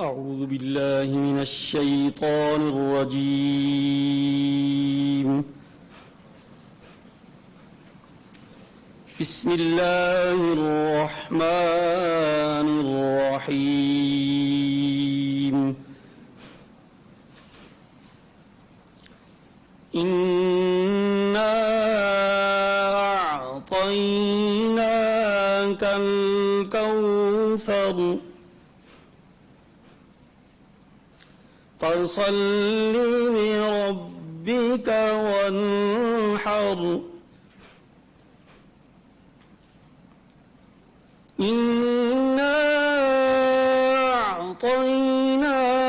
أعوذ بالله من الشيطان الرجيم. بسم الله الرحمن الرحيم. إنا أعطيناك الكوثر فصل لربك وانحر إنا أعطيناك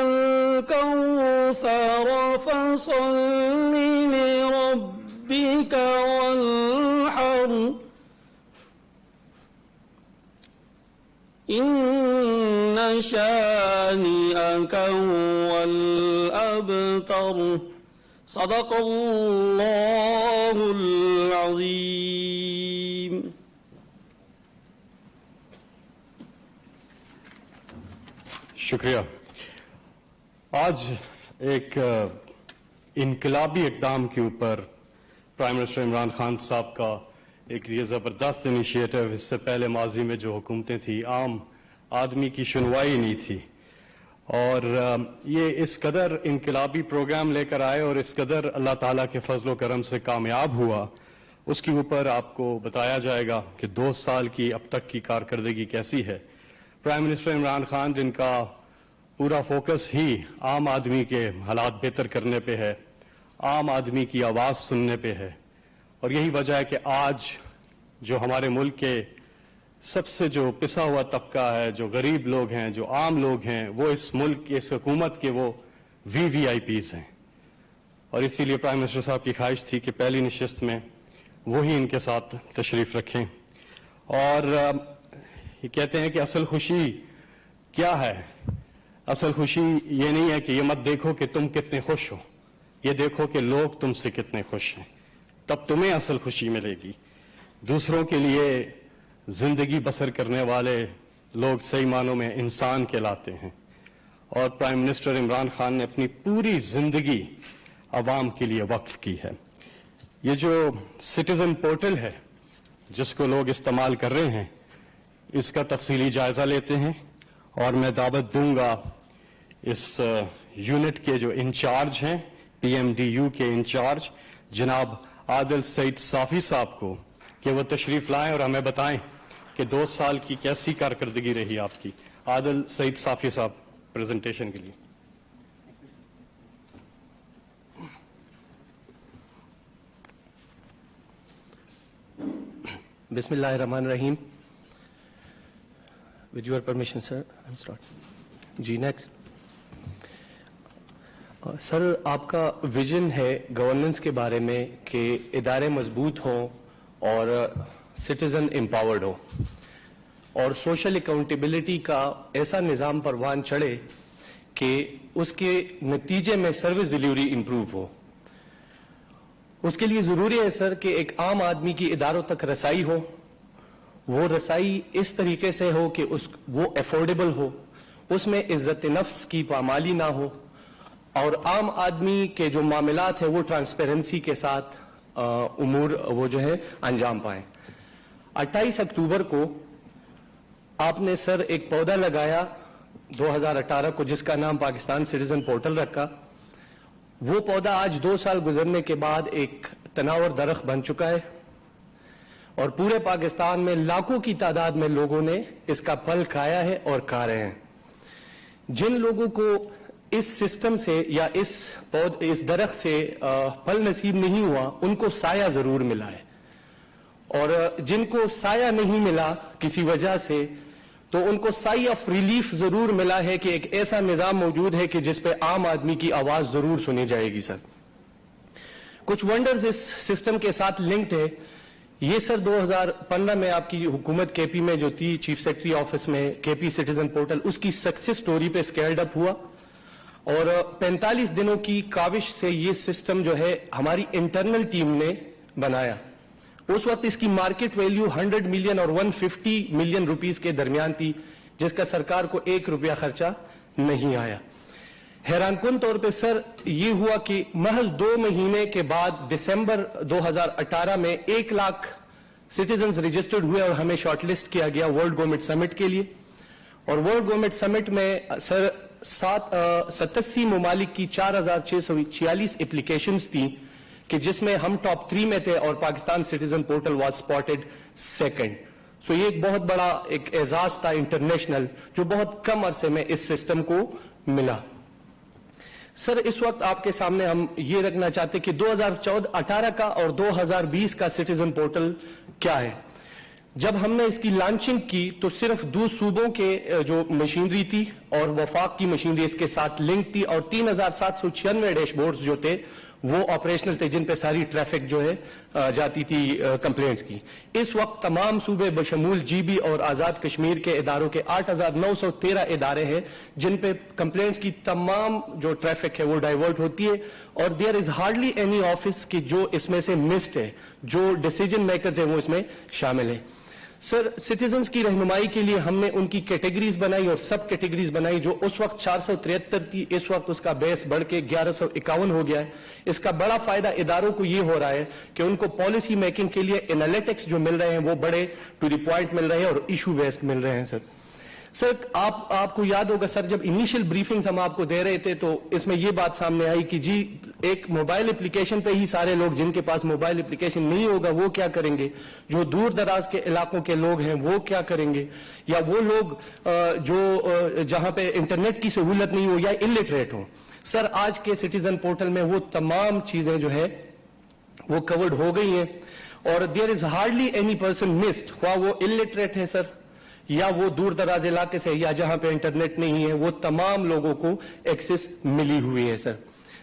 الكوثر فصل لربك وانحر إن شانئك هو الأبتر. صدق اللہ العظیم. شکریہ. آج ایک انقلابی اقدام کے اوپر پرائم منسٹر عمران خان صاحب کا ایک یہ زبردست انیشیٹو. اس سے پہلے ماضی میں جو حکومتیں تھیں عام آدمی کی سنوائی نہیں تھی، اور یہ اس قدر انقلابی پروگرام لے کر آئے اور اس قدر اللہ تعالیٰ کے فضل و کرم سے کامیاب ہوا. اس کے اوپر آپ کو بتایا جائے گا کہ 2 سال کی اب تک کی کارکردگی کیسی ہے. پرائم منسٹر عمران خان جن کا پورا فوکس ہی عام آدمی کے حالات بہتر کرنے پہ ہے، عام آدمی کی آواز سننے پہ ہے، اور یہی وجہ ہے کہ آج جو ہمارے ملک کے سب سے جو پسا ہوا طبقہ ہے، جو غریب لوگ ہیں، جو عام لوگ ہیں، وہ اس ملک کی اس حکومت کے وہ وی آئی پیز ہیں. اور اسی لیے پرائم منسٹر صاحب کی خواہش تھی کہ پہلی نشست میں وہی ان کے ساتھ تشریف رکھیں. اور یہ کہتے ہیں کہ اصل خوشی کیا ہے؟ اصل خوشی یہ نہیں ہے کہ یہ مت دیکھو کہ تم کتنے خوش ہو، یہ دیکھو کہ لوگ تم سے کتنے خوش ہیں، تب تمہیں اصل خوشی ملے گی. دوسروں کے لیے زندگی بسر کرنے والے لوگ صحیح معنوں میں انسان کہلاتے ہیں، اور پرائم منسٹر عمران خان نے اپنی پوری زندگی عوام کے لیے وقف کی ہے. یہ جو سٹیزن پورٹل ہے جس کو لوگ استعمال کر رہے ہیں، اس کا تفصیلی جائزہ لیتے ہیں، اور میں دعوت دوں گا اس یونٹ کے جو انچارج ہیں، پی ایم ڈی یو کے انچارج جناب عادل سعید صافی صاحب کو، کہ وہ تشریف لائیں اور ہمیں بتائیں کہ 2 سال کی کیسی کارکردگی رہی آپ کی. عادل سعید صافی صاحب پریزنٹیشن کے لیے. بسم اللہ الرحمن الرحیم. With your permission, sir, I'm starting. جی نیکسٹ. سر آپ کا ویژن ہے گورننس کے بارے میں کہ ادارے مضبوط ہوں اور سٹیزن امپاورڈ ہو، اور سوشل اکاؤنٹیبلٹی کا ایسا نظام پروان چڑھے کہ اس کے نتیجے میں سروس ڈیلیوری امپروو ہو. اس کے لیے ضروری ہے سر کہ ایک عام آدمی کی اداروں تک رسائی ہو، وہ رسائی اس طریقے سے ہو کہ وہ افورڈیبل ہو، اس میں عزت نفس کی پامالی نہ ہو، اور عام آدمی کے جو معاملات ہیں وہ ٹرانسپیرنسی کے ساتھ امور وہ جو ہے انجام پائیں. 28 اکتوبر کو آپ نے سر ایک پودا لگایا 2018 کو جس کا نام پاکستان سٹیزن پورٹل رکھا. وہ پودا آج 2 سال گزرنے کے بعد ایک تناور درخت بن چکا ہے، اور پورے پاکستان میں لاکھوں کی تعداد میں لوگوں نے اس کا پھل کھایا ہے اور کھا رہے ہیں. جن لوگوں کو اس سسٹم سے یا اس درخت سے پھل نصیب نہیں ہوا ان کو سایہ ضرور ملا ہے، اور جن کو سایہ نہیں ملا کسی وجہ سے تو ان کو سائی آف ریلیف ضرور ملا ہے کہ ایک ایسا نظام موجود ہے کہ جس پہ عام آدمی کی آواز ضرور سنی جائے گی. سر کچھ ونڈرز اس سسٹم کے ساتھ لنکڈ ہے. یہ سر 2015 میں آپ کی حکومت کے پی میں جو تھی چیف سیکرٹری آفس میں کے پی سٹیزن پورٹل، اس کی سکسیس سٹوری پہ اسکیلڈ اپ ہوا، اور 45 دنوں کی کاوش سے یہ سسٹم جو ہے ہماری انٹرنل ٹیم نے بنایا. اس وقت اس کی مارکیٹ ویلیو 100 ملین اور 150 ملین روپیز کے درمیان تھی. جس کا سرکار کو 1 روپیہ خرچہ نہیں آیا. حیران کن طور پہ سر یہ ہوا کہ محض 2 مہینے کے بعد دسمبر 2018 میں 1 لاکھ سٹیزنز رجسٹرڈ ہوئے اور ہمیں شارٹ لسٹ کیا گیا ورلڈ گورنمنٹ سمٹ کے لیے. اور ورلڈ گورنمنٹ سمٹ میں سر 87 ممالک کی 4646 اپلیکیشنز تھیں کہ جس میں ہم ٹاپ 3 میں تھے اور Pakistan citizen portal was supported second. So یہ ایک بہت بڑا ایک اعزاز تھا انٹرنیشنل جو بہت کم عرصے میں اس سسٹم کو ملا. سر اس وقت آپ کے سامنے ہم یہ رکھنا چاہتے کہ 2018 کا اور 2020 کا سٹیزن پورٹل کیا ہے. جب ہم نے اس کی لانچنگ کی تو صرف 2 صوبوں کے جو مشینری تھی اور وفاق کی مشینری اس کے ساتھ لنک تھی اور 3796 ڈیش بورڈز جو تھے وہ آپریشنل تھے جن پہ ساری ٹریفک جو ہے جاتی تھی کمپلینٹس کی. اس وقت تمام صوبے بشمول جی بی اور آزاد کشمیر کے اداروں کے 8913 ادارے ہیں جن پہ کمپلینٹس کی تمام جو ٹریفک ہے وہ ڈائیورٹ ہوتی ہے اور there is hardly any office کی جو اس میں سے مسڈ ہے, جو ڈیسیجن میکرز ہیں وہ اس میں شامل ہیں. سر سٹیزنز کی رہنمائی کے لیے ہم نے ان کی کیٹیگریز بنائی اور سب کیٹیگریز بنائی جو اس وقت 473 تھی, اس وقت اس کا بیس بڑھ کے 1151 ہو گیا ہے. اس کا بڑا فائدہ اداروں کو یہ ہو رہا ہے کہ ان کو پالیسی میکنگ کے لیے انالیٹکس جو مل رہے ہیں وہ بڑے ٹو دی پوائنٹ مل رہے ہیں اور ایشو بیسڈ مل رہے ہیں. سر آپ کو یاد ہوگا سر جب انیشل بریفنگز ہم آپ کو دے رہے تھے تو اس میں یہ بات سامنے آئی کہ جی ایک موبائل اپلیکیشن پہ ہی سارے لوگ, جن کے پاس موبائل اپلیکیشن نہیں ہوگا وہ کیا کریں گے, جو دور دراز کے علاقوں کے لوگ ہیں وہ کیا کریں گے, یا وہ لوگ جو جہاں پہ انٹرنیٹ کی سہولت نہیں ہو یا الٹریٹ ہوں. سر آج کے سٹیزن پورٹل میں وہ تمام چیزیں جو ہے وہ کورڈ ہو گئی ہیں اور there is hardly any person missed, خواہ وہ الٹریٹ ہے سر یا وہ دور دراز علاقے سے یا جہاں پہ انٹرنیٹ نہیں ہے, وہ تمام لوگوں کو ایکسس ملی ہوئی ہے.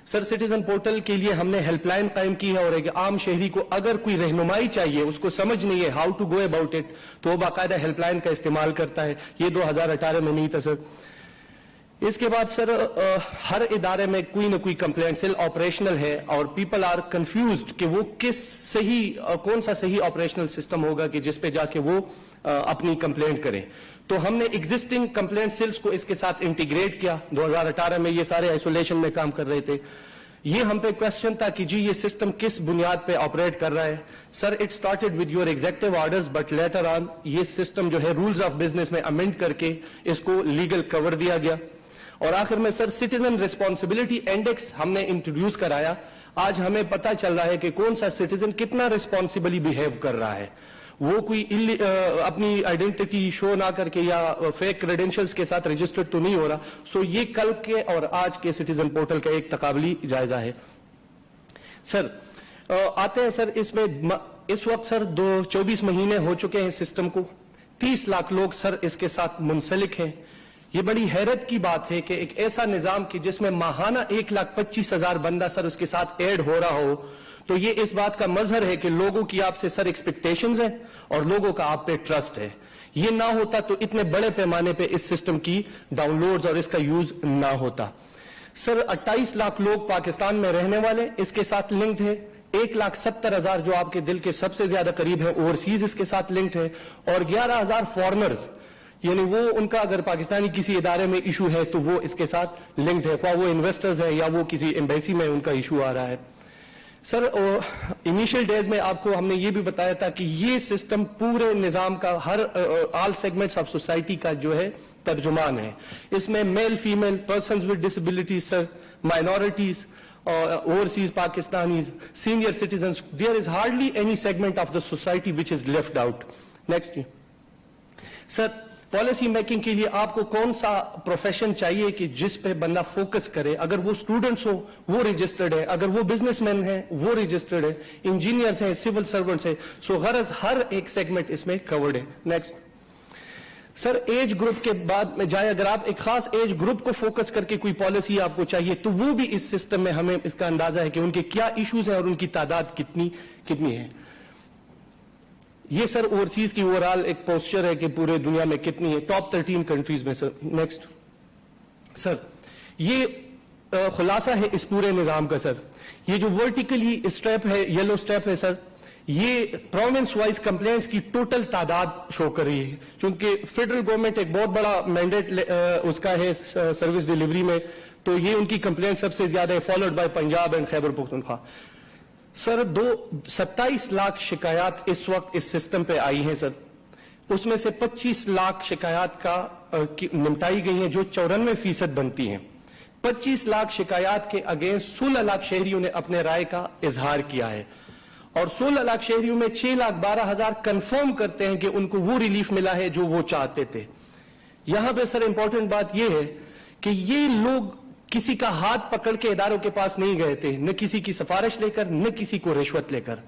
سر سٹیزن پورٹل کے لیے ہم نے ہیلپ لائن قائم کی ہے اور ایک عام شہری کو اگر کوئی رہنمائی چاہیے, اس کو سمجھ نہیں ہے how to go about it, تو وہ باقاعدہ ہیلپ لائن کا استعمال کرتا ہے. یہ 2018 میں نہیں تھا سر. اس کے بعد سر ہر ادارے میں کوئی نہ کوئی کمپلینٹ سیل آپریشنل ہے اور پیپل آر کنفیوزڈ کہ وہ کون سا صحیح آپریشنل سسٹم ہوگا کہ جس پہ جا کے وہ اپنی کمپلینٹ کریں. تو ہم نے ایگزسٹنگ کمپلینٹ سیلز کو اس کے ساتھ انٹیگریٹ کیا. 2018 میں یہ سارے آئسولیشن میں کام کر رہے تھے. یہ ہم پہ کوشچن تھا کہ جی یہ سسٹم کس بنیاد پہ آپریٹ کر رہا ہے. Sir it started with your executive orders but later on یہ سسٹم جو ہے رولز آف بزنس میں امینڈ کر کے اس کو لیگل کور دیا گیا. اور آخر میں سر سٹیزن ریسپانسبلٹی انڈیکس ہم نے انٹروڈیوس کرایا. آج ہمیں پتہ چل رہا ہے کہ کون سا سٹیزن کتنا ریسپانسبلی بہیو کر رہا ہے, وہ کوئی اپنی آئیڈینٹی شو نہ کر کے یا فیک کریڈینشلز کے ساتھ رجسٹرڈ تو نہیں ہو رہا. سو یہ کل کے اور آج کے سٹیزن پورٹل کا ایک تقابلی جائزہ ہے. سر آتے ہیں سر اس میں اس وقت سر 24 مہینے ہو چکے ہیں سسٹم کو, 30 لاکھ لوگ سر اس کے ساتھ منسلک ہیں. یہ بڑی حیرت کی بات ہے کہ ایک ایسا نظام کہ جس میں ماہانہ 1,25,000 بندہ سر اس کے ساتھ ایڈ ہو رہا ہو, تو یہ اس بات کا مظہر ہے کہ لوگوں کی آپ سے سر ایکسپیکٹیشنز ہیں اور لوگوں کا آپ پہ ٹرسٹ ہے. یہ نہ ہوتا تو اتنے بڑے پیمانے پہ اس سسٹم کی ڈاؤن لوڈز اور اس کا یوز نہ ہوتا. سر 28 لاکھ لوگ پاکستان میں رہنے والے اس کے ساتھ لنکڈ ہیں, 1,70,000 جو آپ کے دل کے سب سے زیادہ قریب ہیں اوورسیز اس کے ساتھ لنکڈ ہے, اور 11,000 فارنرز یعنی وہ ان کا اگر پاکستانی کسی ادارے میں ایشو ہے تو وہ اس کے ساتھ لنکڈ ہے, خواہ وہ انویسٹرز ہیں یا وہ کسی ایمبیسی میں ان کا ایشو آ رہا ہے. سر انیشل ڈیز میں آپ کو ہم نے یہ بھی بتایا تھا کہ یہ سسٹم پورے نظام کا ہر آل سیگمنٹس آف سوسائٹی کا جو ہے ترجمان ہے. اس میں male female persons with disabilities sir, minorities, overseas Pakistanis, senior citizens, there is hardly any segment of the society which is left out. Next. Sir, policy making کے لیے آپ کو کون سا پروفیشن چاہیے کہ جس پہ بندہ فوکس کرے. اگر وہ اسٹوڈنٹس ہو وہ رجسٹرڈ ہے, اگر وہ بزنس مین ہیں وہ رجسٹرڈ ہے, انجینئرز ہیں, سول سرونٹس ہیں. سو غرض ہر ایک سیگمنٹ اس میں کورڈ ہے. نیکسٹ. سر ایج گروپ کے بعد میں جائے, اگر آپ ایک خاص ایج گروپ کو فوکس کر کے کوئی پالیسی آپ کو چاہیے تو وہ بھی اس سسٹم میں ہمیں اس کا اندازہ ہے کہ ان کے کیا ایشوز ہیں اور ان کی تعداد کتنی ہے. یہ سر اوورسیز کی اوورال ایک پوسچر ہے کہ پورے دنیا میں کتنی ہے, ٹاپ 13 کنٹریز میں. Sir next. سر یہ خلاصہ ہے اس پورے نظام کا. سر یہ جو ورٹیکلی اسٹیپ ہے, یلو اسٹیپ ہے سر, یہ پروونس وائز کمپلینٹس کی ٹوٹل تعداد شو کر رہی ہے. چونکہ فیڈرل گورنمنٹ ایک بہت بڑا مینڈیٹ اس کا ہے سروس ڈیلیوری میں, تو یہ ان کی کمپلینٹ سب سے زیادہ ہے, followed by Punjab and Khyber Pakhtunkhwa. سر 27 لاکھ شکایات اس وقت اس سسٹم پہ آئی ہیں سر. اس میں سے 25 لاکھ شکایات کا نمٹائی گئی ہیں جو 94% بنتی ہیں. 25 لاکھ شکایات کے اگینسٹ 16 لاکھ شہریوں نے اپنے رائے کا اظہار کیا ہے, اور 16 لاکھ شہریوں میں 6,12,000 کنفرم کرتے ہیں کہ ان کو وہ ریلیف ملا ہے جو وہ چاہتے تھے. یہاں پہ سر امپورٹنٹ بات یہ ہے کہ یہ لوگ کسی کا ہاتھ پکڑ کے اداروں کے پاس نہیں گئے تھے, نہ کسی کی سفارش لے کر, نہ کسی کو رشوت لے کر.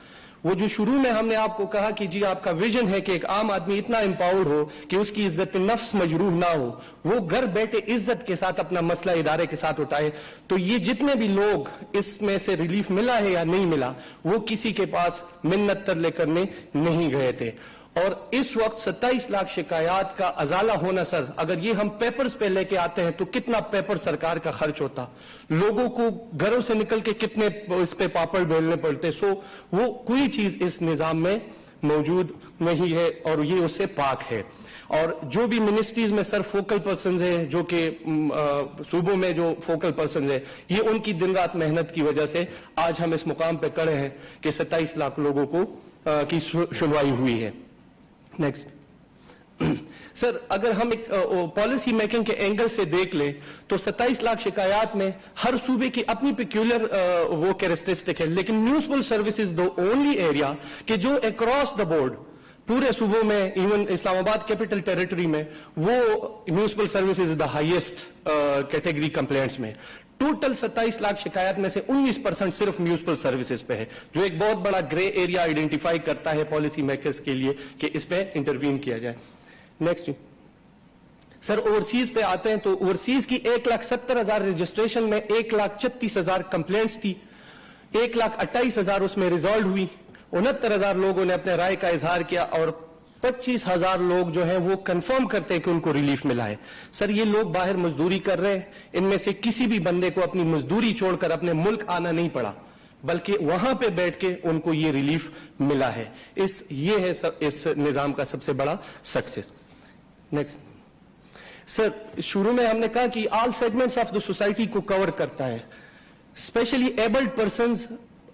وہ جو شروع میں ہم نے آپ کو کہا کہ جی آپ کا ویژن ہے کہ ایک عام آدمی اتنا امپاورڈ ہو کہ اس کی عزت نفس مجروح نہ ہو, وہ گھر بیٹھے عزت کے ساتھ اپنا مسئلہ ادارے کے ساتھ اٹھائے. تو یہ جتنے بھی لوگ اس میں سے ریلیف ملا ہے یا نہیں ملا, وہ کسی کے پاس منت ترلے کرنے نہیں گئے تھے. اور اس وقت 27 لاکھ شکایات کا ازالہ ہونا سر, اگر یہ ہم پیپرز پہ لے کے آتے ہیں تو کتنا پیپر سرکار کا خرچ ہوتا, لوگوں کو گھروں سے نکل کے کتنے اس پہ پاپڑ بیلنے پڑتے. سو وہ کوئی چیز اس نظام میں موجود نہیں ہے اور یہ اس سے پاک ہے. اور جو بھی منسٹریز میں سر فوکل پرسنز ہیں, جو کہ صوبوں میں جو فوکل پرسنز ہیں, یہ ان کی دن رات محنت کی وجہ سے آج ہم اس مقام پہ کھڑے ہیں کہ 27 لاکھ لوگوں کو کی سنوائی ہوئی ہے. نیکسٹ سر, اگر ہم ایک پالیسی میکنگ کے اینگل سے دیکھ لیں تو 27 لاکھ شکایات میں ہر صوبے کی اپنی پیکولر وہ کیریکٹرسٹک ہے, لیکن municipal services the only area کہ جو اکراس دا بورڈ پورے صوبوں میں, ایون اسلام آباد کیپٹل ٹیریٹری میں, وہ میونسپل سروسز دا ہائیسٹ کیٹیگری کمپلینٹس میں. ٹوٹل 27 لاکھ شکایات میں سے 19% صرف میونسپل سروسز پہ ہے, جو ایک بہت بڑا گرے ایریا آئیڈینٹیفائی کرتا ہے پالیسی میکرز کے لیے کہ اس پہ انٹروین کیا جائے. نیکسٹ سر, اوورسیز پہ آتے ہیں تو اوورسیز کی 1,70,000 رجسٹریشن میں 1,36,000 کمپلینٹس تھی, 1,28,000 اس میں ریزالو ہوئی, 69,000 لوگوں نے اپنے رائے کا اظہار کیا, اور 25,000 لوگ جو ہیں وہ کنفرم کرتے ہیں کہ ان کو ریلیف ملا ہے. سر یہ لوگ باہر مزدوری کر رہے ہیں, ان میں سے کسی بھی بندے کو اپنی مزدوری چھوڑ کر اپنے ملک آنا نہیں پڑا, بلکہ وہاں پہ بیٹھ کے ان کو یہ ریلیف ملا ہے. یہ ہے اس نظام کا سب سے بڑا سکسیس. نیکسٹ سر, شروع میں ہم نے کہا کہ آل سیگمنٹس آف دا سوسائٹی کو کور کرتا ہے, اسپیشلی ایبلڈ پرسنز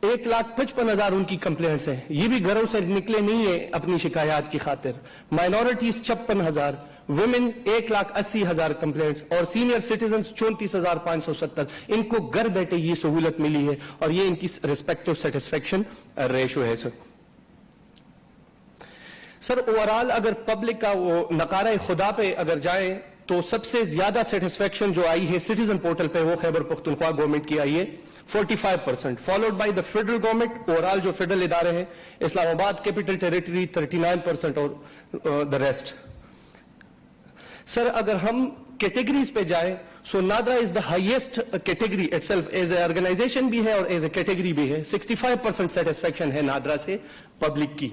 1,55,000 ان کی کمپلینٹس ہیں, یہ بھی گھروں سے نکلے نہیں ہیں اپنی شکایات کی خاطر. مائنورٹیز 56,000, ویمن 1,80,000 کمپلینٹس, اور سینئر سٹیزنز 34,570. ان کو گھر بیٹھے یہ سہولت ملی ہے, اور یہ ان کی ریسپیکٹو سیٹسفیکشن ریشو ہے. سر اوورال اگر پبلک کا وہ نقارہ خدا پہ اگر جائیں تو سب سے زیادہ سیٹسفیکشن جو آئی ہے سٹیزن پورٹل پہ وہ خیبر پختونخوا گورنمنٹ کی آئی ہے 45%, followed by the federal government. Overall جو فیڈرل ادارے ہیں, اسلام آباد کیپٹل ٹیریٹری 39%, اور دا ریسٹ. سر اگر ہم کیٹیگریز پہ جائیں, so NADRA is the highest category itself, as a organization بھی ہے اور ایز اے کیٹیگری بھی ہے. 65% سیٹسفیکشن ہے نادرا سے پبلک کی.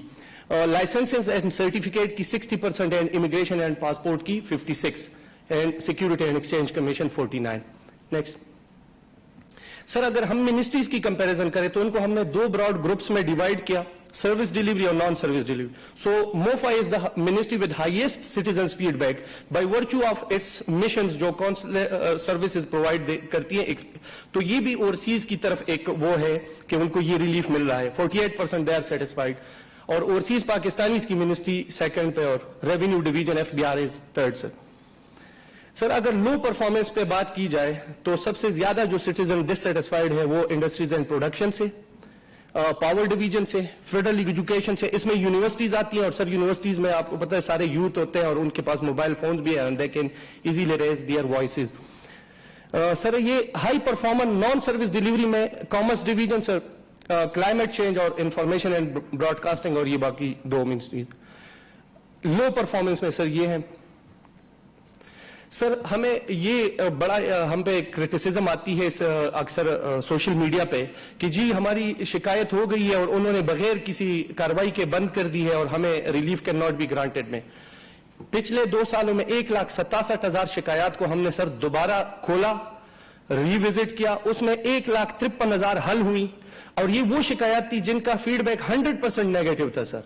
لائسنسز اینڈ سرٹیفکیٹ کی 60%, اینڈ امیگریشن اینڈ پاسپورٹ کی 56%, and security and exchange commission 49%. Next sir, اگر ہم منسٹریز کی کمپیریزن کریں تو ان کو ہم نے 2 براڈ گروپس میں ڈیوائڈ کیا, سروس ڈیلیوری اور non service delivery. So MOFA is the ministry with highest citizens feedback by virtue of its missions جو سروسز پرووائڈ کرتی ہیں. تو یہ بھی اوورسیز کی طرف ایک وہ ہے کہ ان کو یہ ریلیف مل رہا ہے. 48% دے آر سیٹسفائڈ, اور اوورسیز پاکستانیز کی منسٹری سیکنڈ پہ, اور revenue division FBR is third. Sir اگر لو پرفارمنس پہ بات کی جائے تو سب سے زیادہ جو سٹیزن ڈسسیٹسفائیڈ ہے وہ انڈسٹریز اینڈ پروڈکشن سے, پاور ڈویژن سے, فیڈرل ایجوکیشن سے. اس میں یونیورسٹیز آتی ہیں, اور سر یونیورسٹیز میں آپ کو پتہ ہے سارے یوتھ ہوتے ہیں اور ان کے پاس موبائل فونز بھی ہیں, and they can easily raise their voices. Sir یہ high performer non service delivery میں commerce division, sir climate change اور انفارمیشن اینڈ براڈ کاسٹنگ, اور یہ باقی 2 منسٹریز. لو پرفارمنس میں سر یہ ہے. سر ہمیں یہ بڑا ہم پہ کرٹیسزم آتی ہے اکثر سوشل میڈیا پہ کہ جی ہماری شکایت ہو گئی ہے اور انہوں نے بغیر کسی کارروائی کے بند کر دی ہے اور ہمیں relief can not be granted. میں پچھلے 2 سالوں میں 1,67,000 شکایات کو ہم نے سر دوبارہ کھولا, ری وزٹ کیا, اس میں 1,53,000 حل ہوئی. اور یہ وہ شکایات تھی جن کا فیڈ بیک 100% نیگیٹو تھا سر.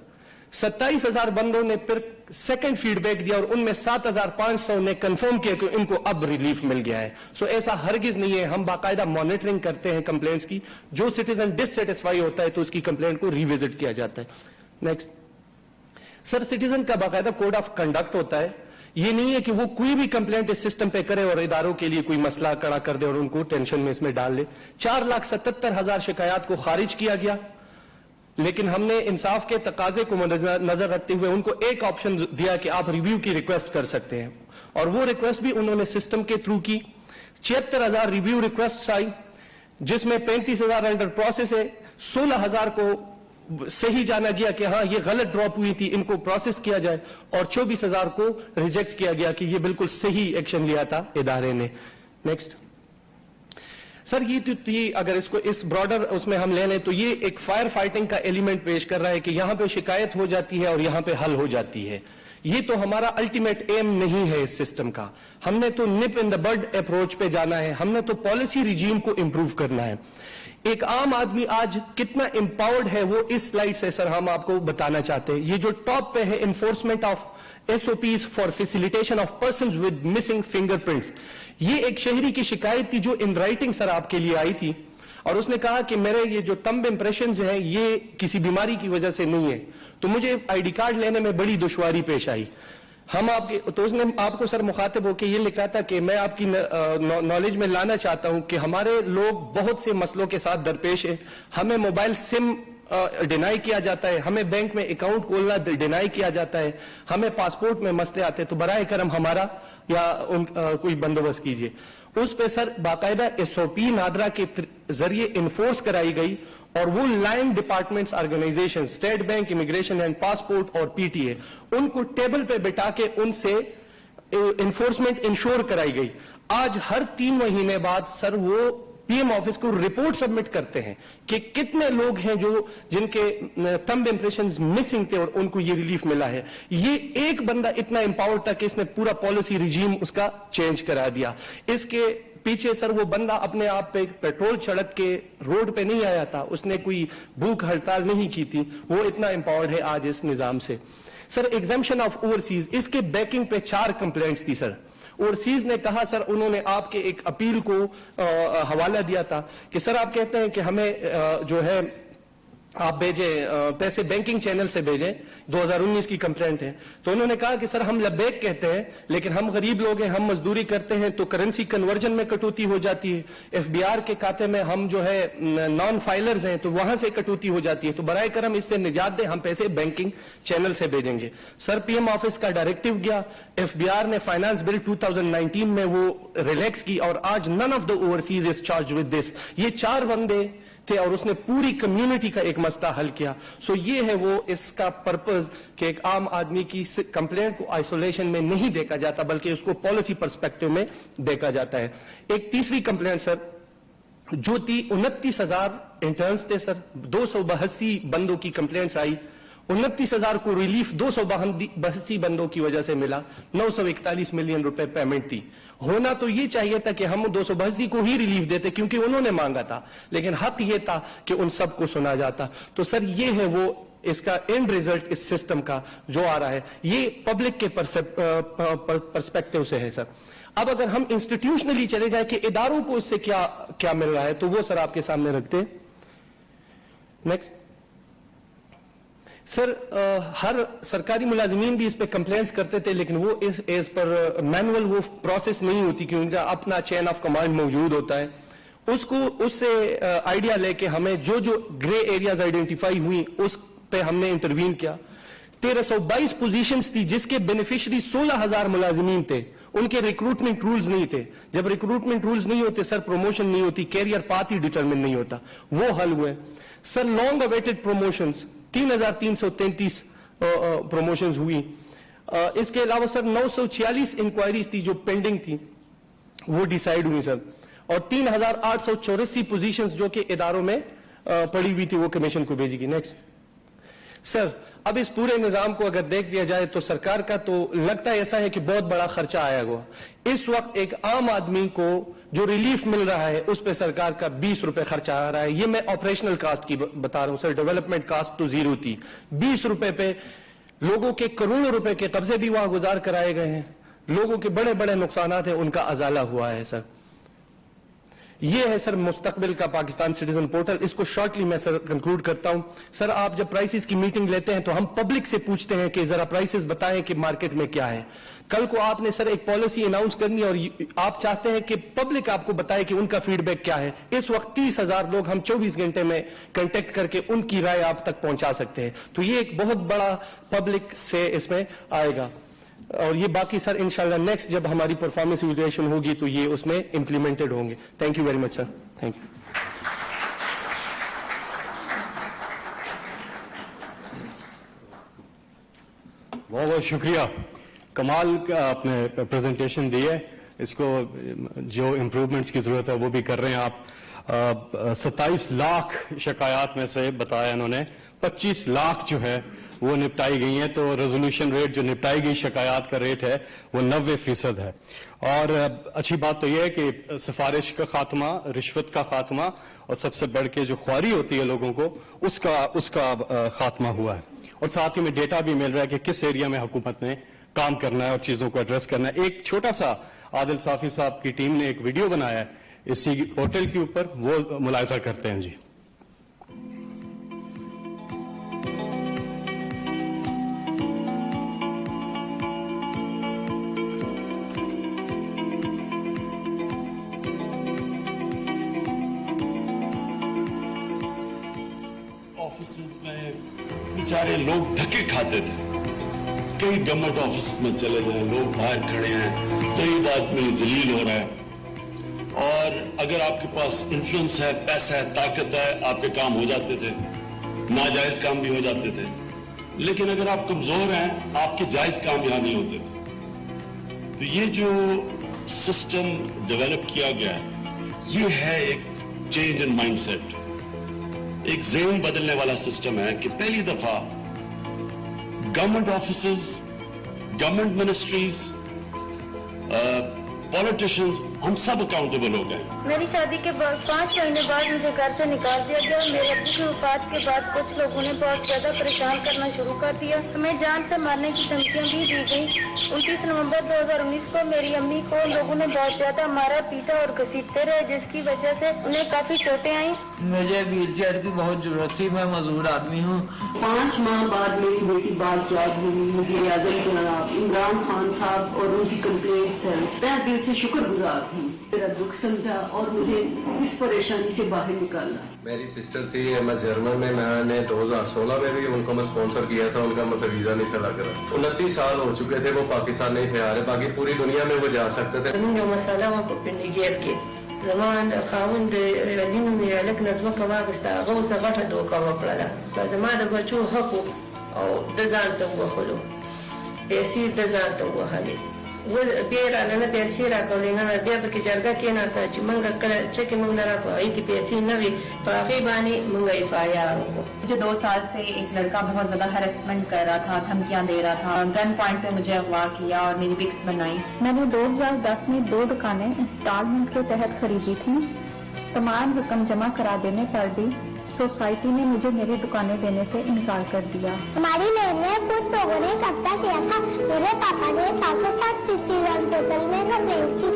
27,000 بندوں نے پھر سیکنڈ فیڈ بیک دیا اور ان میں 7,500 نے کنفرم کیا کہ ان کو اب ریلیف مل گیا ہے. سو ایسا ہرگز نہیں ہے. ہم باقاعدہ مانیٹرنگ کرتے ہیں کمپلینٹس کی. جو سٹیزن ڈس سیٹسفائی ہوتا ہے تو اس کی کمپلینٹ کو ریوزٹ کیا جاتا ہے. نیکسٹ سر, سٹیزن کا باقاعدہ کوڈ آف کنڈکٹ ہوتا ہے. یہ نہیں ہے کہ وہ کوئی بھی کمپلینٹ اس سسٹم پہ کرے اور اداروں کے لیے کوئی مسئلہ کڑا کر دے اور ان کو ٹینشن میں اس میں ڈال لے. 4,77,000 شکایات کو خارج کیا گیا, لیکن ہم نے انصاف کے تقاضے کو نظر رکھتے ہوئے ان کو ایک آپشن دیا کہ آپ ریویو کی ریکویسٹ کر سکتے ہیں, اور وہ ریکویسٹ بھی انہوں نے سسٹم کے تھرو کی. 76,000 ریویو ریکویسٹ آئی, جس میں 35,000 انڈر پروسیس ہے. 16,000 کو صحیح جانا گیا کہ ہاں یہ غلط ڈراپ ہوئی تھی, ان کو پروسیس کیا جائے, اور 24,000 کو ریجیکٹ کیا گیا کہ یہ بالکل صحیح ایکشن لیا تھا ادارے نے. نیکسٹ سر, یہ اگر اس کو اس براڈر اس میں ہم لے لیں تو یہ ایک فائر فائٹنگ کا ایلیمنٹ پیش کر رہا ہے کہ یہاں پہ شکایت ہو جاتی ہے اور یہاں پہ حل ہو جاتی ہے. یہ تو ہمارا الٹیمیٹ ایم نہیں ہے اس سسٹم کا. ہم نے تو نپ ان دا بڈ اپروچ پہ جانا ہے, ہم نے تو پالیسی ریجیم کو امپروو کرنا ہے. ایک عام آدمی آج کتنا امپاورڈ ہے وہ اس سلائیڈ سے سر ہم آپ کو بتانا چاہتے ہیں. یہ جو ٹاپ پہ ہے enforcement of SOPs for facilitation of persons with missing fingerprints, یہ ایک شہری کی شکایت تھی جو ان رائٹنگ سر آپ کے لیے آئی تھی, اور اس نے کہا کہ میرے یہ جو تمب امپریشنز ہیں یہ کسی بیماری کی وجہ سے نہیں ہے, تو مجھے ID کارڈ لینے میں بڑی دشواری پیش آئی. ہم آپ کے تو اس نے آپ کو سر مخاطب ہو کے یہ لکھا تھا کہ میں آپ کی نالج میں لانا چاہتا ہوں کہ ہمارے لوگ بہت سے مسئلوں کے ساتھ درپیش ہیں. ہمیں موبائل سم ڈینائی کیا جاتا ہے, ہمیں بینک میں اکاؤنٹ کھولنا ڈینائی کیا جاتا ہے, ہمیں پاسپورٹ میں مسئلے آتے ہیں, تو برائے کرم ہمارا یا کوئی بندوبست کیجئے. اس پہ سر باقاعدہ SOP نادرا کے ذریعے انفورس کرائی گئی, اور وہ line departments organisation state bank, immigration and passport اور PTA, ان کو ٹیبل پہ بٹھا کے ان سے انفورسمنٹ انشور کرائی گئی. آج ہر 3 مہینے بعد سر وہ PM آفس کو رپورٹ سبمٹ کرتے ہیں کہ کتنے لوگ ہیں جن کے تھمب امپریشنز مسنگ تھے اور ان کو یہ ریلیف ملا ہے. یہ ایک بندہ اتنا امپاورڈ تھا کہ اس نے پورا پالیسی ریجیم اس کا چینج کرا دیا. اس کے پیچھے سر وہ بندہ اپنے آپ پہ پیٹرول چھڑک کے روڈ پہ نہیں آیا تھا, اس نے کوئی بھوک ہڑتال نہیں کی تھی, وہ اتنا امپاورڈ ہے آج اس نظام سے. سر ایگزمپشن آف اوورسیز, اس کے بیکنگ پہ 4 کمپلینٹس تھی سر. اوورسیز نے کہا سر, انہوں نے آپ کے ایک اپیل کو حوالہ دیا تھا کہ سر آپ کہتے ہیں کہ ہمیں جو ہے آپ بھیجیں پیسے بینکنگ چینل سے بھیجیں, 2019 کی کمپلینٹ ہے. تو انہوں نے کہا کہ سر ہم لبیک کہتے ہیں لیکن ہم غریب لوگ ہیں, ہم مزدوری کرتے ہیں تو کرنسی کنورژن میں کٹوتی ہو جاتی ہے, FBR کے کھاتے میں ہم جو ہے نان فائلرز ہیں تو وہاں سے کٹوتی ہو جاتی ہے, تو برائے کرم اس سے نجات دیں, ہم پیسے بینکنگ چینل سے بھیجیں گے. سر PM آفس کا ڈائریکٹیو گیا, FBR نے فائنانس بل 2019 میں وہ ریلیکس کی, اور آج none of the overseas is charge with this. یہ 4 بندے تھے اور اس نے پوری کمیونٹی کا ایک مسئلہ حل کیا. سو یہ ہے وہ اس کا پرپز کہ ایک عام آدمی کی کمپلینٹ کو آئسولیشن میں نہیں دیکھا جاتا بلکہ اس کو پالیسی پرسپیکٹو میں دیکھا جاتا ہے. ایک تیسری کمپلینٹ سر جو تھی 29,000 انٹرنز تھے سر, 282 بندوں کی کمپلینٹس آئی, 29,000 کو ریلیف 282 بندوں کی وجہ سے ملا, 941 ملین روپے پیمنٹ تھی. ہونا تو یہ چاہیے تھا کہ ہم 282 کو ہی ریلیف دیتے کیونکہ انہوں نے مانگا تھا, لیکن حق یہ تھا کہ ان سب کو سنا جاتا. تو سر یہ ہے وہ اس کا اینڈ ریزلٹ اس سسٹم کا جو آ رہا ہے, یہ پبلک کے پرسپیکٹو سے ہے سر. اب اگر ہم انسٹیٹیوشنلی چلے جائیں کہ اداروں کو اس سے کیا مل رہا ہے تو وہ سر آپ کے سامنے رکھتے ہیں. نیکسٹ سر, ہر سرکاری ملازمین بھی اس پہ کمپلینٹس کرتے تھے لیکن وہ اس پر مینول وہ پروسیس نہیں ہوتی کہ ان کا اپنا چین آف کمانڈ موجود ہوتا ہے. اس سے آئیڈیا لے کے ہمیں جو گرے ایریاز آئیڈینٹیفائی ہوئی اس پہ ہم نے انٹروین کیا. 1322 پوزیشنز تھی جس کے بینیفیشری 16,000 ملازمین تھے, ان کے ریکروٹمنٹ رولز نہیں تھے. جب ریکروٹمنٹ رولز نہیں ہوتے سر پروموشن نہیں ہوتی, کیریئر پاتھ ہی ڈیٹرمن نہیں ہوتا, وہ حل ہوئے. سر لانگ اویٹڈ پروموشنز 3,333 پروموشنز ہوئی. اس کے علاوہ سر 946 انکوائریز تھی جو پینڈنگ تھی وہ ڈیسائیڈ ہوئی سر, اور 3,884 پوزیشنز جو کہ اداروں میں پڑی ہوئی تھی وہ کمیشن کو بھیجی گئی. نیکسٹ سر اب اس پورے نظام کو اگر دیکھ لیا جائے تو سرکار کا تو لگتا ہے ایسا ہے کہ بہت بڑا خرچہ آیا ہوا. اس وقت ایک عام آدمی کو جو ریلیف مل رہا ہے اس پہ سرکار کا 20 روپے خرچہ آ رہا ہے. یہ میں آپریشنل کاسٹ کی بتا رہا ہوں سر, ڈیولپمنٹ کاسٹ تو زیرو تھی. 20 روپے پہ لوگوں کے کروڑوں روپے کے قبضے بھی وہاں گزار کرائے گئے ہیں, لوگوں کے بڑے بڑے نقصانات ہیں ان کا ازالہ ہوا ہے سر. یہ ہے سر مستقبل کا پاکستان سٹیزن پورٹل. اس کو شارٹلی میں سر کنکلوڈ کرتا ہوں. سر آپ جب پرائسز کی میٹنگ لیتے ہیں تو ہم پبلک سے پوچھتے ہیں کہ ذرا پرائسز بتائیں کہ مارکیٹ میں کیا ہے. کل کو آپ نے سر ایک پالیسی اناؤنس کرنی ہے اور آپ چاہتے ہیں کہ پبلک آپ کو بتائے کہ ان کا فیڈ بیک کیا ہے. اس وقت 30,000 لوگ ہم 24 گھنٹے میں کنٹیکٹ کر کے ان کی رائے آپ تک پہنچا سکتے ہیں. تو یہ ایک بہت بڑا پبلک سے اس میں آئے گا. اور یہ باقی سر انشاءاللہ نیکسٹ جب ہماری پرفارمنس ایویلویشن ہوگی تو یہ اس میں امپلیمنٹڈ ہوں گے. Thank you very much sir. Thank you. بہت بہت شکریہ. کمال کا آپ نے پریزنٹیشن دی ہے. اس کو جو امپروومنٹس کی ضرورت ہے وہ بھی کر رہے ہیں آپ. 27 لاکھ شکایات میں سے بتایا انہوں نے 25 لاکھ جو ہے وہ نپٹائی گئی ہیں. تو ریزولوشن ریٹ جو نپٹائی گئی شکایات کا ریٹ ہے وہ 90% ہے. اور اچھی بات تو یہ ہے کہ سفارش کا خاتمہ, رشوت کا خاتمہ اور سب سے بڑھ کے جو خواری ہوتی ہے لوگوں کو اس کا خاتمہ ہوا ہے. اور ساتھ ہی میں ڈیٹا بھی مل رہا ہے کہ کس ایریا میں حکومت نے کام کرنا ہے اور چیزوں کو ایڈریس کرنا ہے. ایک چھوٹا سا عادل صافی صاحب کی ٹیم نے ایک ویڈیو بنایا ہے اسی پورٹل کے اوپر, وہ ملاحظہ کرتے ہیں. جی آفیسز میں بیچارے لوگ دھکے کھاتے تھے. کئی گورنمنٹ آفیسز میں چلے جائیں, لوگ باہر کھڑے ہیں, غریب آدمی ذلیل ہو رہا ہے. اور اگر آپ کے پاس انفلوئنس ہے, پیسہ ہے, طاقت ہے, آپ کے کام ہو جاتے تھے, ناجائز کام بھی ہو جاتے تھے. لیکن اگر آپ کمزور ہیں آپ کے جائز کام یہاں نہیں ہوتے تھے. تو یہ جو سسٹم ڈیولپ کیا گیا ہے یہ ہے ایک چینج ان مائنڈ سیٹ, ایک ذہن بدلنے والا سسٹم ہے کہ پہلی دفعہ government offices, government ministries, politicians, ہم سب اکاؤنٹیبل ہو گئے. میری شادی کے بعد 5 مہینے بعد مجھے گھر سے نکال دیا گیا. میرے ابو کی وفات کے بعد کچھ لوگوں نے بہت زیادہ پریشان کرنا شروع کر دیا. ہمیں جان سے مارنے کی دھمکیاں بھی دی گئی. 29 نومبر 2019 کو میری امی کو لوگوں نے بہت زیادہ مارا, پیٹا اور گھسیٹتے رہے, جس کی وجہ سے انہیں کافی چوٹیں آئیں. مجھے ویل چیئر کی بہت ضرورت تھی, میں مزدور آدمی ہوں. 5 ماہ بعد میری بیٹی بازیاب ہوئی. وزیر اعظم جناب عمران خان صاحب اور ان کی کمپلینٹ ہے. میں دل سے شکر گزار ہوں. میرا دکھ سمجھا اور مجھے اس پریشانی سے باہر نکالا. میری سسٹر تھی میں جرمن میں نے 2016 میں بھی ان کو میں سپانسر کیا تھا. ان کا مطلب ویزا نہیں تھا لگ رہا. 29 سال ہو چکے تھے, وہ پاکستان نہیں تھے آ رہے, باقی پوری دنیا میں وہ جا سکتے تھے. مسئلہ وکړه په نیګر کې زمان خاوند دینو مې الک نظمه واغسته, هغه اوس غټه دوکه وکړله. زما د بچو حق او د ځان ته ووهلو, پیسې د ځان ته ووهلې. بیا رانه پیسې راکولې, نه بیا پکې جرګه کېناسته چې موږ کله چکې موږ نه راکړو, هغې کې پیسې نه وي, په هغې باندې موږ FIR وکړو. مجھے 2 سال سے ایک لڑکا بہت زیادہ ہیرسمنٹ کر رہا تھا, دھمکیاں دے رہا تھا, گن پوائنٹ پہ مجھے اغوا کیا اور میری پکس بنائی. میں نے 2010 میں 2 دکانیں انسٹالمنٹ کے تحت خریدی تھیں. تمام رقم جمع کرا دینے پر بھی سوسائٹی نے مجھے میری دکانیں دینے سے انکار کر دیا. ہماری لین میں کچھ لوگوں نے قبضہ کیا تھا. میرے پاپا نے پاکستان سٹیزن پورٹل میں کمپلین کی,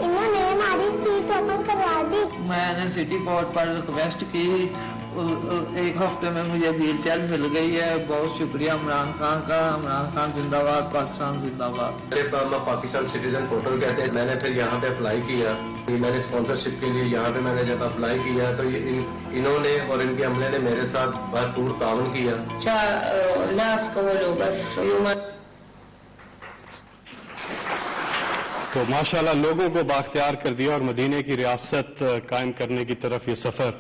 انہوں نے ہماری سیٹ اوپن کروا دی. میں نے سٹی بورڈ پر ریکویسٹ کی, 1 ہفتے میں مجھے ویل چیئر مل گئی ہے. بہت شکریہ عمران خان کا. عمران خان زندہ باد, پاکستان زندہ باد. میرے پاکستان سٹیزن پورٹل کہتے ہیں. میں نے پھر یہاں پہ اپلائی کیا, میں نے اسپانسرشپ کے لیے یہاں پہ میں نے جب اپلائی کیا تو انہوں نے اور ان کے عملے نے میرے ساتھ بھرپور تعاون کیا. چا لاس کولو بس یوم. تو ماشاءاللہ لوگوں کو بااختیار کر دیا اور مدینے کی ریاست قائم کرنے کی طرف یہ سفر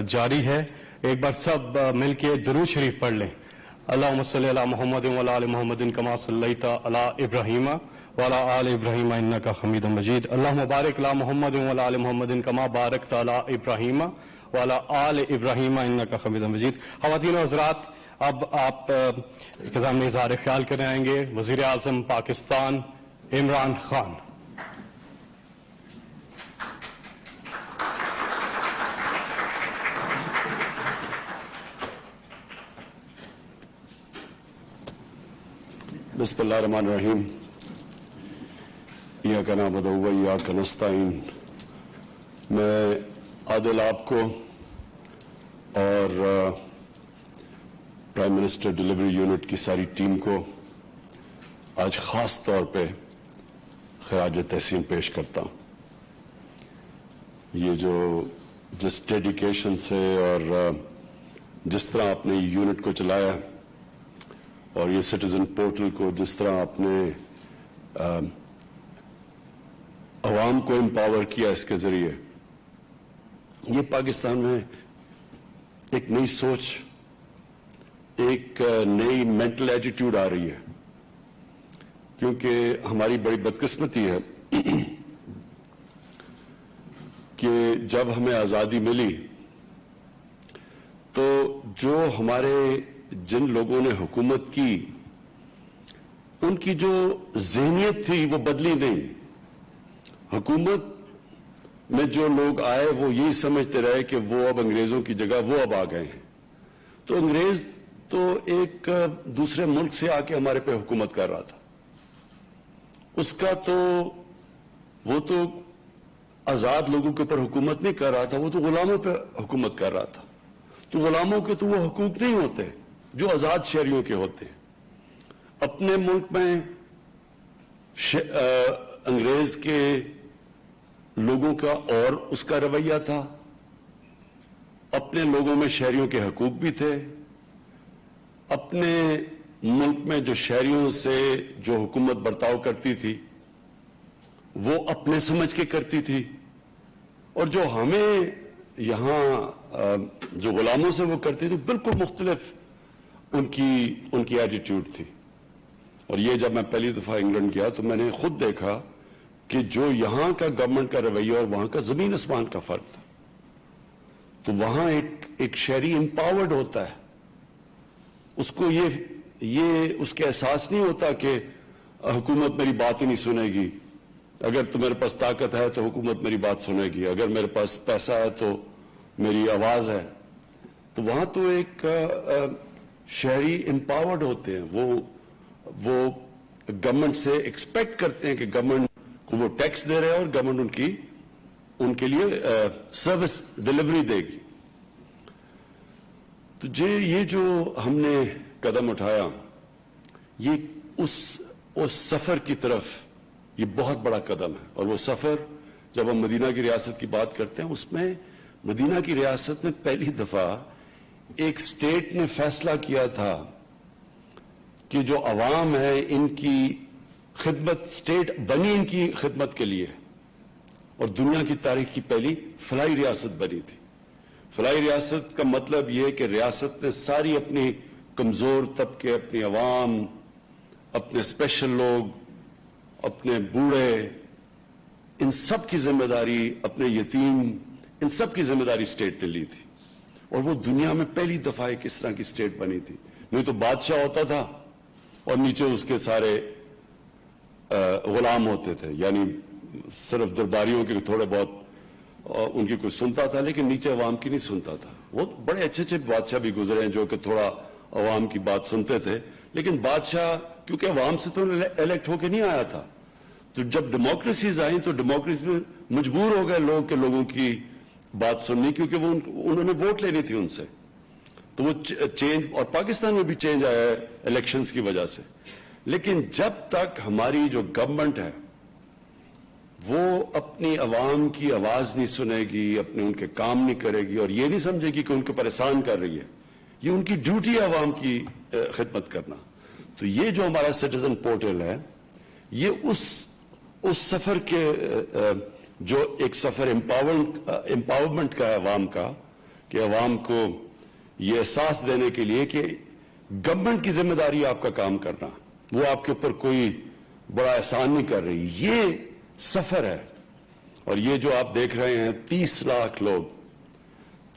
جاری ہے. ایک بار سب مل کے درود شریف پڑھ لیں. اللہم صلی علی محمد و علی آل محمد کما صلیت علی ابراہیم و علی آل ابراہیم انک حمید مجید. اللہم بارک علی محمد و علی آل محمد کما بارکت علی ابراہیم وعلی آل ابراہیم انک حمید مجید. خواتین و حضرات، اب آپ کے سامنے اظہار خیال کرنے آئیں گے وزیر اعظم پاکستان عمران خان. بسم اللہ الرحمن الرحیم. ایاک نعبد و ایاک نستعین. میں عادل آپ کو اور پرائم منسٹر ڈیلیوری یونٹ کی ساری ٹیم کو آج خاص طور پہ خراج تحسین پیش کرتا ہوں. یہ جو جس ڈیڈیکیشن سے اور جس طرح آپ نے یونٹ کو چلایا اور یہ سٹیزن پورٹل کو جس طرح آپ نے عوام کو امپاور کیا اس کے ذریعے، یہ پاکستان میں ایک نئی سوچ، ایک نئی مینٹل ایٹیٹیوڈ آ رہی ہے. کیونکہ ہماری بڑی بدقسمتی ہے کہ جب ہمیں آزادی ملی تو جو ہمارے جن لوگوں نے حکومت کی ان کی جو ذہنیت تھی وہ بدلی نہیں. حکومت میں جو لوگ آئے وہ یہی سمجھتے رہے کہ وہ اب انگریزوں کی جگہ وہ اب آ گئے ہیں. تو انگریز تو ایک دوسرے ملک سے آ کے ہمارے پہ حکومت کر رہا تھا. اس کا تو وہ تو آزاد لوگوں کے اوپر حکومت نہیں کر رہا تھا، وہ تو غلاموں پہ حکومت کر رہا تھا. تو غلاموں کے تو وہ حقوق نہیں ہوتے جو آزاد شہریوں کے ہوتے ہیں. اپنے ملک میں انگریز کے لوگوں کا اور اس کا رویہ تھا، اپنے لوگوں میں شہریوں کے حقوق بھی تھے. اپنے ملک میں جو شہریوں سے جو حکومت برتاؤ کرتی تھی وہ اپنے سمجھ کے کرتی تھی، اور جو ہمیں یہاں جو غلاموں سے وہ کرتی تھی بالکل مختلف ان کی ایٹیٹیوڈ تھی. اور یہ جب میں پہلی دفعہ انگلینڈ گیا تو میں نے خود دیکھا کہ جو یہاں کا گورنمنٹ کا رویہ اور وہاں کا زمین آسمان کا فرق تھا. تو وہاں ایک شہری امپاورڈ ہوتا ہے، اس کو یہ اس کے احساس نہیں ہوتا کہ حکومت میری بات ہی نہیں سنے گی. اگر تو میرے پاس طاقت ہے تو حکومت میری بات سنے گی، اگر میرے پاس پیسہ ہے تو میری آواز ہے. تو وہاں تو ایک شہری امپاورڈ ہوتے ہیں. وہ گورنمنٹ سے ایکسپیکٹ کرتے ہیں کہ گورنمنٹ کو وہ ٹیکس دے رہے ہیں اور گورنمنٹ ان کے لیے سروس ڈیلیوری دے گی. تو یہ جو ہم نے قدم اٹھایا یہ اس سفر کی طرف یہ بہت بڑا قدم ہے. اور وہ سفر جب ہم مدینہ کی ریاست کی بات کرتے ہیں، اس میں مدینہ کی ریاست میں پہلی دفعہ ایک سٹیٹ نے فیصلہ کیا تھا کہ جو عوام ہے ان کی خدمت، سٹیٹ بنی ان کی خدمت کے لیے، اور دنیا کی تاریخ کی پہلی فلاحی ریاست بنی تھی. فلاحی ریاست کا مطلب یہ کہ ریاست نے ساری اپنی کمزور طبقے، اپنی عوام، اپنے اسپیشل لوگ، اپنے بوڑھے، ان سب کی ذمہ داری، اپنے یتیم، ان سب کی ذمہ داری اسٹیٹ نے لی تھی. اور وہ دنیا میں پہلی دفعہ ایک اس طرح کی اسٹیٹ بنی تھی. نہیں تو بادشاہ ہوتا تھا اور نیچے اس کے سارے غلام ہوتے تھے، یعنی صرف درباریوں کے تھوڑے بہت ان کی کوئی سنتا تھا لیکن نیچے عوام کی نہیں سنتا تھا. وہ بڑے اچھے اچھے بادشاہ بھی گزرے ہیں جو کہ تھوڑا عوام کی بات سنتے تھے، لیکن بادشاہ کیونکہ عوام سے تو الیکٹ ہو کے نہیں آیا تھا. تو جب ڈیموکریسیز آئیں تو ڈیموکریسی میں مجبور ہو گئے لوگوں کی بات سننی، کیونکہ انہوں نے ووٹ لینی تھی ان سے. تو وہ چینج، اور پاکستان میں بھی چینج آیا ہے الیکشنز کی وجہ سے. لیکن جب تک ہماری جو گورنمنٹ ہے وہ اپنی عوام کی آواز نہیں سنے گی، اپنے ان کے کام نہیں کرے گی اور یہ نہیں سمجھے گی کہ ان کو پریشان کر رہی ہے، یہ ان کی ڈیوٹی ہے عوام کی خدمت کرنا. تو یہ جو ہمارا سٹیزن پورٹل ہے یہ اس سفر کے جو ایک سفر امپاورمنٹ کا ہے عوام کا، کہ عوام کو یہ احساس دینے کے لیے کہ گورنمنٹ کی ذمہ داری آپ کا کام کرنا، وہ آپ کے اوپر کوئی بڑا احسان نہیں کر رہی. یہ سفر ہے. اور یہ جو آپ دیکھ رہے ہیں 30 لاکھ لوگ،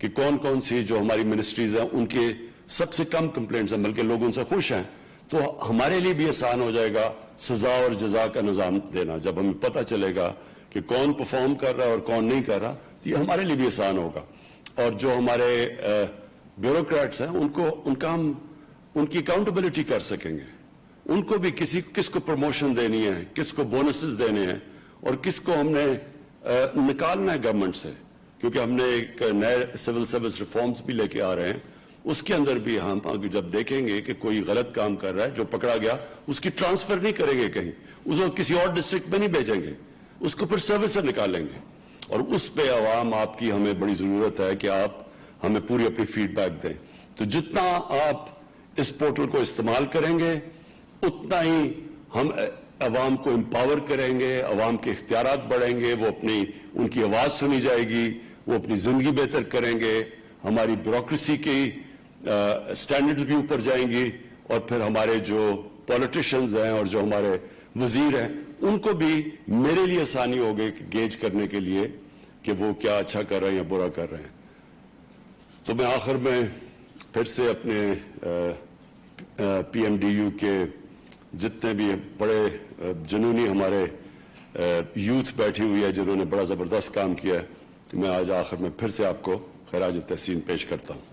کہ کون کون سی جو ہماری منسٹریز ہیں ان کے سب سے کم کمپلینٹس ہیں بلکہ لوگ ان سے خوش ہیں، تو ہمارے لیے بھی آسان ہو جائے گا سزا اور جزا کا نظام دینا. جب ہمیں پتہ چلے گا کہ کون پرفارم کر رہا ہے اور کون نہیں کر رہا، یہ ہمارے لیے بھی آسان ہوگا. اور جو ہمارے بیوروکریٹس ہیں ان کی اکاؤنٹیبلٹی کر سکیں گے. ان کو بھی کس کو پروموشن دینی ہے، کس کو بونسز دینے ہیں، اور کس کو ہم نے نکالنا ہے گورنمنٹ سے، کیونکہ ہم نے ایک نئے سول سروس ریفارمز بھی لے کے آ رہے ہیں. اس کے اندر بھی ہم جب دیکھیں گے کہ کوئی غلط کام کر رہا ہے، جو پکڑا گیا اس کی ٹرانسفر نہیں کریں گے کہیں، اس کو کسی اور ڈسٹرکٹ میں نہیں بھیجیں گے، اس کو پھر سروس سے نکالیں گے. اور اس پہ عوام آپ کی ہمیں بڑی ضرورت ہے کہ آپ ہمیں پوری اپنی فیڈ بیک دیں. تو جتنا آپ اس پورٹل کو استعمال کریں گے اتنا ہی ہم عوام کو امپاور کریں گے، عوام کے اختیارات بڑھیں گے، وہ ان کی آواز سنی جائے گی، وہ اپنی زندگی بہتر کریں گے، ہماری بیوروکریسی کی سٹینڈرڈز بھی اوپر جائیں گی، اور پھر ہمارے جو پولیٹیشنز ہیں اور جو ہمارے وزیر ہیں ان کو بھی میرے لیے آسانی ہوگی گیج کرنے کے لیے کہ وہ کیا اچھا کر رہے ہیں یا برا کر رہے ہیں. تو میں آخر میں پھر سے اپنے پی ایم ڈی یو کے جتنے بھی بڑے جنونی ہمارے یوتھ بیٹھی ہوئی ہے جنہوں نے بڑا زبردست کام کیا ہے، میں آج آخر میں پھر سے آپ کو خراج تحسین پیش کرتا ہوں.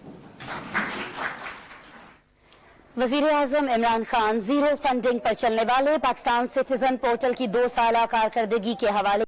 وزیر اعظم عمران خان زیرو فنڈنگ پر چلنے والے پاکستان سٹیزن پورٹل کی 2 سالہ کارکردگی کے حوالے